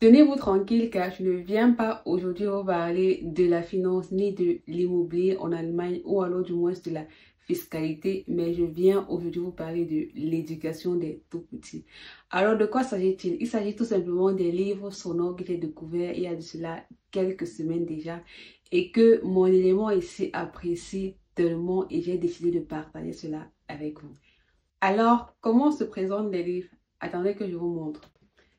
Tenez-vous tranquille car je ne viens pas aujourd'hui vous parler de la finance ni de l'immobilier en Allemagne ou alors du moins de la fiscalité, mais je viens aujourd'hui vous parler de l'éducation des tout-petits. Alors de quoi s'agit-il? Il s'agit tout simplement des livres sonores que j'ai découverts il y a de cela quelques semaines déjà et que mon élément ici apprécie tellement et j'ai décidé de partager cela avec vous. Alors, comment se présentent les livres? Attendez que je vous montre.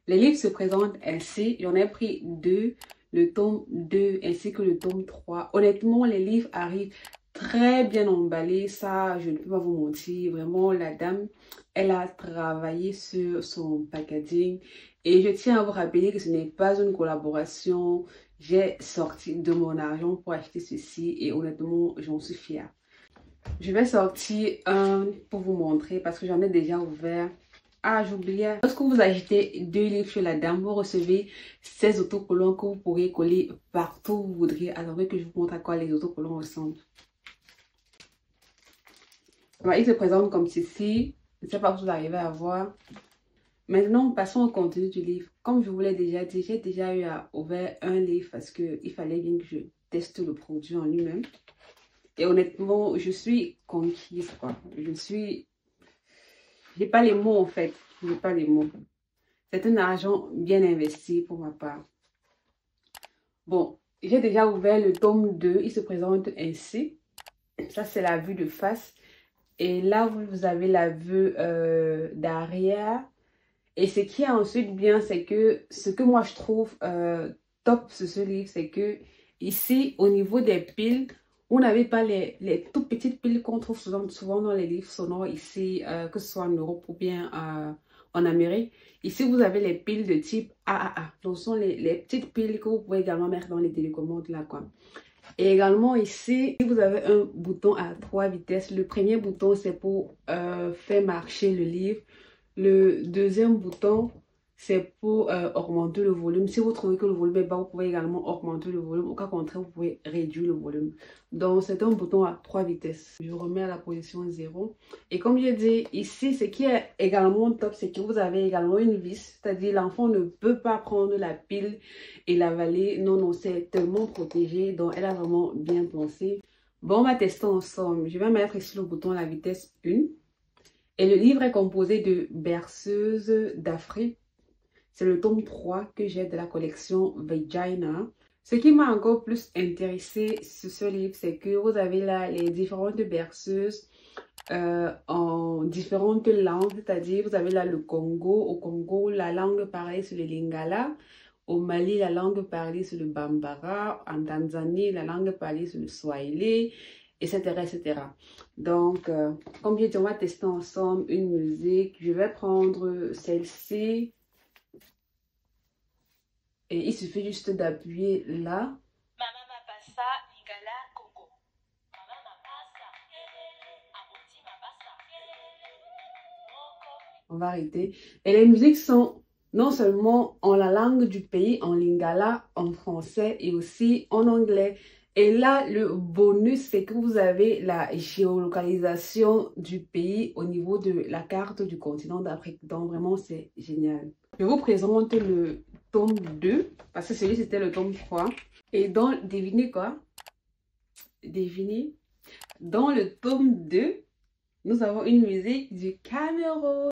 Les livres se présentent ainsi. J'en ai pris deux, le tome 2 ainsi que le tome 3. Honnêtement, les livres arrivent très bien emballés. Ça, je ne peux pas vous mentir. Vraiment, la dame, elle a travaillé sur son packaging. Et je tiens à vous rappeler que ce n'est pas une collaboration. J'ai sorti de mon argent pour acheter ceci et honnêtement, j'en suis fière. Je vais sortir un pour vous montrer parce que j'en ai déjà ouvert. Ah, j'oubliais. Lorsque vous achetez 2 livres chez la dame, vous recevez ces autocollants que vous pourrez coller partout où vous voudrez. Alors que je vous montre à quoi les autocollants ressemblent. Voilà, il se présente comme ceci. Je ne sais pas si vous arrivez à voir. Maintenant, passons au contenu du livre. Comme je vous l'ai déjà dit, j'ai déjà eu à ouvrir un livre parce qu'il fallait bien que je teste le produit en lui-même. Et honnêtement, je suis conquise, quoi. J'ai pas les mots, en fait. J'ai pas les mots. C'est un argent bien investi pour ma part. Bon, j'ai déjà ouvert le tome 2. Il se présente ainsi. Ça, c'est la vue de face. Et là, vous avez la vue d'arrière. Et ce qui est ensuite bien, c'est que ce que moi, je trouve top sur ce livre, c'est que ici, au niveau des piles, vous n'avez pas les toutes petites piles qu'on trouve souvent dans les livres sonores ici, que ce soit en Europe ou bien en Amérique. Ici, vous avez les piles de type AAA. Donc, ce sont les petites piles que vous pouvez également mettre dans les télécommandes là, quoi. Et également ici, vous avez un bouton à 3 vitesses. Le premier bouton, c'est pour faire marcher le livre. Le deuxième bouton, c'est pour augmenter le volume. Si vous trouvez que le volume est bas, vous pouvez également augmenter le volume. Au cas contraire, vous pouvez réduire le volume. Donc, c'est un bouton à 3 vitesses. Je remets à la position 0. Et comme je dis, ici, ce qui est également top, c'est que vous avez également une vis. C'est-à-dire, l'enfant ne peut pas prendre la pile et l'avaler. Non, non, c'est tellement protégé. Donc, elle a vraiment bien pensé. Bon, on va tester ensemble. Je vais mettre ici le bouton à la vitesse 1. Et le livre est composé de Berceuse d'Afrique. C'est le tome 3 que j'ai de la collection Vagina. Ce qui m'a encore plus intéressé sur ce livre, c'est que vous avez là les différentes berceuses en différentes langues. C'est-à-dire, vous avez là le Congo. Au Congo, la langue parlée, c'est le Lingala. Au Mali, la langue parlée, c'est le Bambara. En Tanzanie, la langue parlée, c'est le Swahili. Etc. etc. Donc, comme j'ai dit, on va tester ensemble une musique. Je vais prendre celle-ci. Et il suffit juste d'appuyer là. On va arrêter. Et les musiques sont non seulement en la langue du pays, en lingala, en français et aussi en anglais. Et là, le bonus, c'est que vous avez la géolocalisation du pays au niveau de la carte du continent d'Afrique. Donc, vraiment, c'est génial. Je vous présente le tome 2, parce que celui c'était le tome 3. Et donc, devinez quoi? Devinez. Dans le tome 2, nous avons une musique du Cameroun.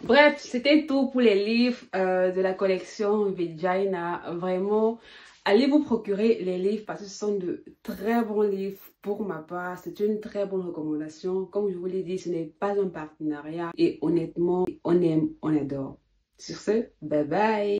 Bref, c'était tout pour les livres de la collection Vagina. Vraiment, allez vous procurer les livres parce que ce sont de très bons livres pour ma part. C'est une très bonne recommandation. Comme je vous l'ai dit, ce n'est pas un partenariat. Et honnêtement, on aime, on adore. Sur ce, bye bye.